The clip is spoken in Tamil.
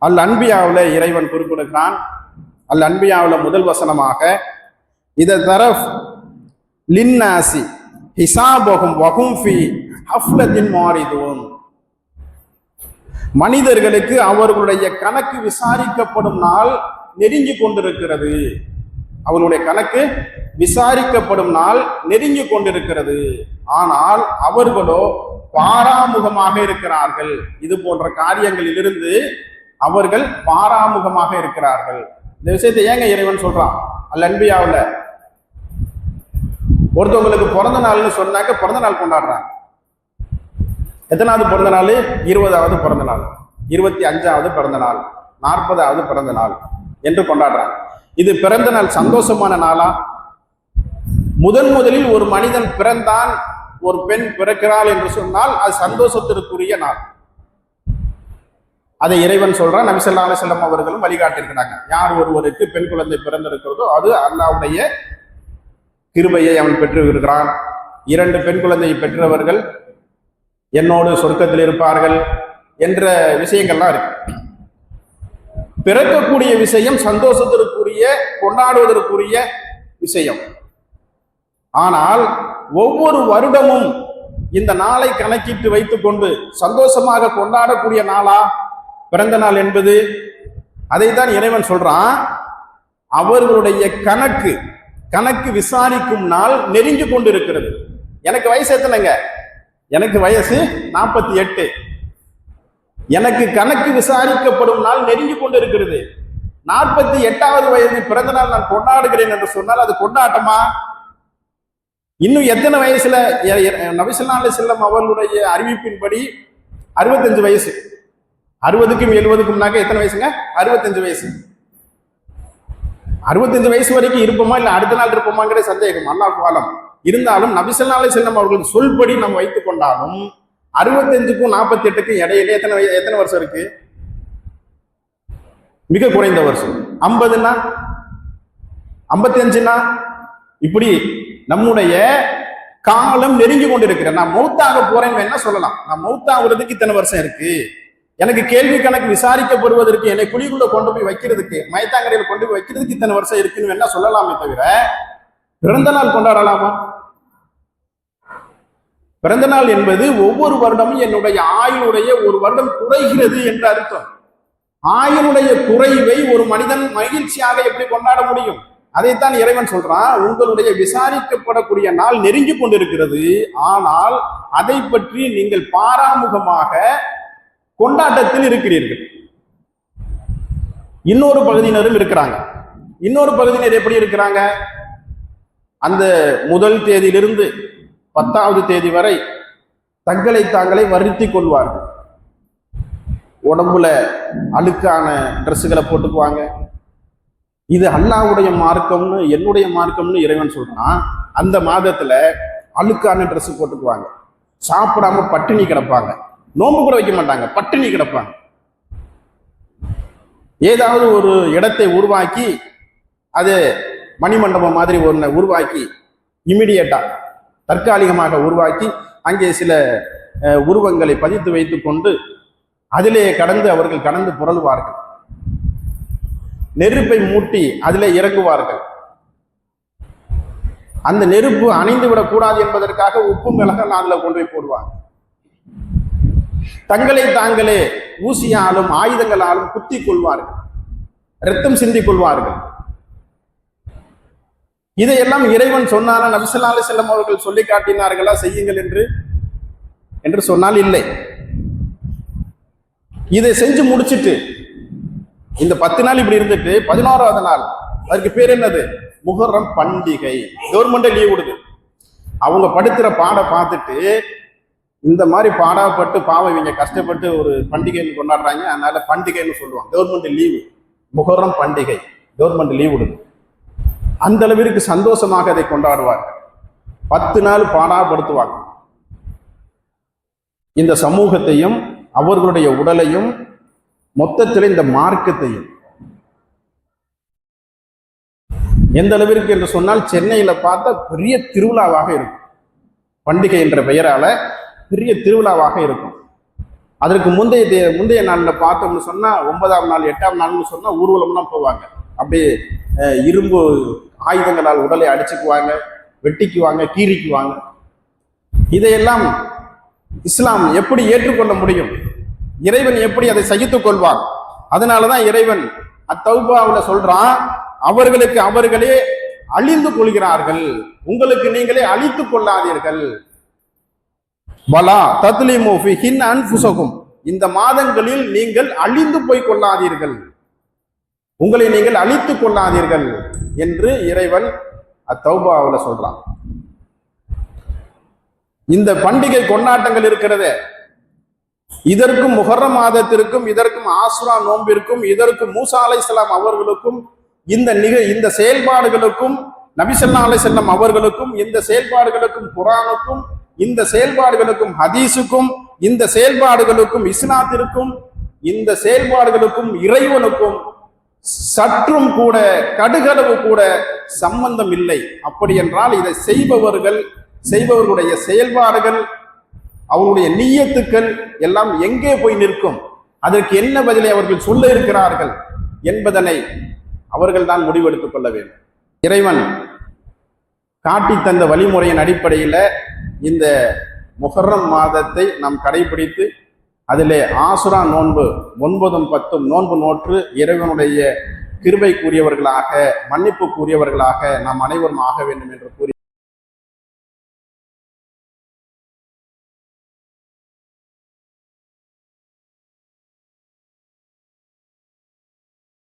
அல் அன்பியாவில் இறைவன் குறிப்பிடுகிறான். அல் அன்பியாவில் முதல் வசனமாக இத தரஃப் லின்னாசி ஹிசாபஹும் வஹும் ஃபீ ஹஃப்லத்தின் மாரிதூன். மனிதர்களுக்கு அவர்களுடைய கணக்கு விசாரிக்கப்படும் நாள் நெருங்கி கொண்டிருக்கிறது. அவர்களுடைய கணக்கு விசாரிக்கப்படும் நாள் நெருங்கி கொண்டிருக்கிறது. ஆனால் அவர்களோ பாராமுகமாக இருக்கிறார்கள். இது போன்ற காரியங்களிலிருந்து அவர்கள் பாராமுகமாக இருக்கிறார்கள். இந்த விஷயத்தை ஏங்க இறைவன் சொல்றான்? அல் அன்பியாவில் ஒருத்தவங்களுக்கு பிறந்த நாள்னு சொன்னாக்க பிறந்த நாள் கொண்டாடுறாங்க. எத்தனாவது பிறந்த நாள்? 20வது பிறந்த நாள், 25வது பிறந்த நாள், 40வது பிறந்த நாள் என்று கொண்டாடுறாங்க. இது பிறந்த நாள் சந்தோஷமான நாளா? முதலில் ஒரு மனிதன் பிறந்தான், ஒரு பெண் பிறக்கிறாள் என்று சொன்னால் அது சந்தோஷத்திற்குரிய நாள். அதை இறைவன் சொல்றான். நபி ஸல்லல்லாஹு அலைஹி வஸல்லம் அவர்களும் வழிகாட்டியிருக்கிறாங்க. யார் ஒருவருக்கு பெண் குழந்தை பிறந்திருக்கிறதோ அது அல்லாஹ்வுடைய கிருபையை அவன் பெற்று இருக்கிறான். 2 பெண் குழந்தையை பெற்றவர்கள் என்னோடு சொர்க்கத்தில் இருப்பார்கள் என்ற விஷயங்கள்லாம் இருக்கு. பிறக்கக்கூடிய விஷயம் சந்தோஷத்திற்குரிய, கொண்டாடுவதற்குரிய விஷயம். ஆனால் ஒவ்வொரு வருடமும் இந்த நாளை கணக்கிட்டு வைத்துக் கொண்டு சந்தோஷமாக கொண்டாடக்கூடிய நாளா பிறந்த நாள் என்பது? அதைத்தான் இறைவன் சொல்றான். அவர்களுடைய கணக்கு விசாரிக்கும் நாள் நெருங்கி கொண்டு இருக்கிறது. எனக்கு வயசு எத்தனைங்க? எனக்கு வயசு 48. எனக்கு கணக்கு விசாரிக்கப்படும் நாள் நெருங்கி கொண்டு இருக்கிறது. 48வது வயது பிறந்த நாள் நான் கொண்டாடுகிறேன் என்று சொன்னால் அது கொண்டாட்டமா? இன்னும் எத்தனை வயசுல? நபி ஸல்லல்லாஹு அலைஹி வஸல்லம் அவர்களுடைய அறிவிப்பின்படி 65 வயசு. 60க்கும் 70க்கும்னாக்க எத்தனை வயசுங்க? 65 வயசு. 65 வயசு வரைக்கும் இருப்போமா இல்ல அடுத்த நாள் இருப்போமாங்கிற சந்தேகம், அல்லாஹ் ஆலம். இருந்தாலும் நபி ஸல்லல்லாஹு அலைஹி வஸல்லம் அவர்கள் சொல்படி நம்ம வைத்துக் கொண்டாலும் 65க்கும் 48க்கும் இடையில எத்தனை வருஷம் இருக்கு? மிக குறைந்த வருஷம். 50னா, 55னா, இப்படி நம்முடைய காலம் நெருங்கி கொண்டிருக்கிறேன். நான் மௌத்தாக போறேன்னு என்ன சொல்லலாம்? நான் மௌத்தாகிறதுக்கு இத்தனை வருஷம் இருக்கு. எனக்கு கேள்வி கணக்கு விசாரிக்கப்படுவதற்கு, என்னை குழிக்குள்ள கொண்டு போய் வைக்கிறதுக்கு, மயத்தாங்கரையில் கொண்டு போய் வைக்கிறதுக்கு இத்தனை வருஷம் இருக்குன்னு என்ன சொல்லலாமே தவிர பிறந்த நாள் கொண்டாடலாமா? பிறந்த நாள் என்பது ஒவ்வொரு வருடமும் என்னுடைய ஆயுளுடைய ஒரு வருடம் குறைகிறது என்று அர்த்தம். ஆயுளுடைய குறைவை ஒரு மனிதன் மகிழ்ச்சியாக எப்படி கொண்டாட முடியும்? அதைத்தான் இறைவன் சொல்றான். உங்களுடைய விசாரிக்கப்படக்கூடிய நாள் நெருங்கி கொண்டிருக்கிறது. ஆனால் அதை பற்றி நீங்கள் பாராமுகமாக கொண்டாட்டத்தில் இருக்கிறீர்கள். இன்னொரு பகுதியினரும் இருக்கிறாங்க. இன்னொரு பகுதியினர் எப்படி இருக்கிறாங்க? அந்த முதல் தேதியிலிருந்து 10வது தேதி வரை தங்களை தாங்களே வருத்தி கொள்வார்கள். உடம்புல அழுக்கான ட்ரெஸ்ஸுகளை போட்டுக்குவாங்க. இது அல்லாஹ்வுடைய மார்க்கம்னு, என்னுடைய மார்க்கம்னு இறைவன் சொல்றான். அந்த மாதத்துல அழுக்கான ட்ரெஸ் போட்டுக்குவாங்க. சாப்பிடாம பட்டினி கிடப்பாங்க. நோன்பு கூட வைக்க மாட்டாங்க, பட்டினி கிடப்பாங்க. ஏதாவது ஒரு இடத்தை உருவாக்கி, அது மணிமண்டபம் மாதிரி ஒன்றை உருவாக்கி, இமிடியேட்டா தற்காலிகமாக உருவாக்கி அங்கே சில உருவங்களை பதித்து வைத்துக் கொண்டு அதிலே அவர்கள் கடந்து புரளுவார்கள். நெருப்பை மூட்டி அதிலே இறங்குவார்கள். அந்த நெருப்பு அணைந்து விடக்கூடாது என்பதற்காக உப்பு மிளகாய் அதுல கொண்டு போய் போடுவாங்க. தங்களை தாங்களே ஊசியாலும் ஆயுதங்களாலும் குத்தி கொள்வார்கள், ரத்தம் சிந்திக் கொள்வார்கள். இதையெல்லாம் இறைவன் சொன்னாரா? நபி ஸல்லல்லாஹு அலைஹி வஸல்லம் அவர்கள் சொல்லி காட்டினார்களா செய்யுங்கள் என்று சொன்னால் இல்லை. இதை செஞ்சு முடிச்சுட்டு இந்த 10 நாள் இப்படி இருந்துட்டு 11வது நாள் அதுக்கு பேர் என்னது? முஹர்ரம் பண்டிகை. கவர்மெண்டே லீவ் விடுது. அவங்க படுத்துற பாடை பார்த்துட்டு இந்த மாதிரி பாடப்பட்டு பாவம் இவங்க கஷ்டப்பட்டு ஒரு பண்டிகைன்னு கொண்டாடுறாங்க, அதனால பண்டிகைன்னு சொல்லுவாங்க. கவர்மெண்ட் லீவு, முஹர்ரம் பண்டிகை, கவர்மெண்ட் லீவ் விடுது. அந்த அளவிற்கு சந்தோஷமாக அதை கொண்டாடுவார்கள். 10 நாள் பாடாப்படுத்துவாங்க. இந்த சமூகத்தையும் அவர்களுடைய உடலையும் மொத்தத்தில் இந்த மார்க்கத்தையும் எந்த அளவிற்கு என்று சொன்னால் சென்னையில பார்த்தா பெரிய திருவிழாவாக இருக்கும். பண்டிகை என்ற பெயரால பெரிய திருவிழாவாக இருக்கும். அதற்கு முந்தைய நாளில் பார்த்தோம்னு சொன்னா 9ஆம் நாள் 8ஆம் நாள்னு சொன்னா ஊர்வலம்லாம் போவாங்க. அப்படியே இரும்பு ஆயுதங்களால் உடலை அடிச்சுக்குவாங்க, வெட்டிக்குவாங்க, கீறிக்குவாங்க. இதையெல்லாம் இஸ்லாம் எப்படி ஏற்றுக்கொள்ள முடியும்? இறைவன் எப்படி அதை சகித்துக் கொள்வான்? அதனாலதான் இறைவன் அத்தௌபாவுல சொல்றான், அவர்களுக்கு அவர்களே அழிந்து கொள்கிறார்கள், உங்களுக்கு நீங்களே அழித்துக் கொள்ளாதீர்கள். வலா தத்லிமு ஃபிஹின் அன்ஃபுஸகும், இந்த மாதங்களில் நீங்கள் அழிந்து போய் கொள்ளாதீர்கள், உங்களை நீங்கள் அழித்துக் கொள்ளாதீர்கள் என்று இறைவன் அத்தௌபாவுல சொல்றான். இந்த பண்டிகை கொண்டாட்டங்கள் இருக்கிறதே, இதற்கும் முஹர்ரம் மாதத்திற்கும், இதற்கும் ஆசுரா நோம்பிற்கும், இதற்கும் மூசா அலைஹிஸ்ஸலாம் அவர்களுக்கும், இந்த செயல்பாடுகளுக்கும், நபி ஸல்லல்லாஹு அலைஹி வஸல்லம் அவர்களுக்கும், இந்த செயல்பாடுகளுக்கும் குர்ஆனுக்கும், இந்த செயல்பாடுகளுக்கும் ஹதீஸுக்கும், இந்த செயல்பாடுகளுக்கும் இஸ்லாத்திற்கும், இந்த செயல்பாடுகளுக்கும் இறைவனுக்கும் சற்றும் கூட கடுகளவு கூட சம்பந்தம் இல்லை. அப்படி என்றால் இதை செய்பவர்களுடைய செயல்பாடுகள், அவருடைய நிய்யத்துக்கள் எல்லாம் எங்கே போய் நிற்கும்? அதற்கு என்ன பதிலை அவர்கள் சொல்ல இருக்கிறார்கள் என்பதனை அவர்கள் தான் முடிவெடுத்துக் கொள்ள வேண்டும். இறைவன் காட்டி தந்த வழிமுறையின் அடிப்படையில் இந்த முஹர்ரம் மாதத்தை நாம் கடைபிடித்து அதிலே ஆசுரா நோன்பு 9ம் 10ம் நோன்பு நோற்று இறைவனுடைய கிருபை கூறியவர்களாக, மன்னிப்பு கூறியவர்களாக நாம் அனைவரும் ஆக வேண்டும் என்று கூறி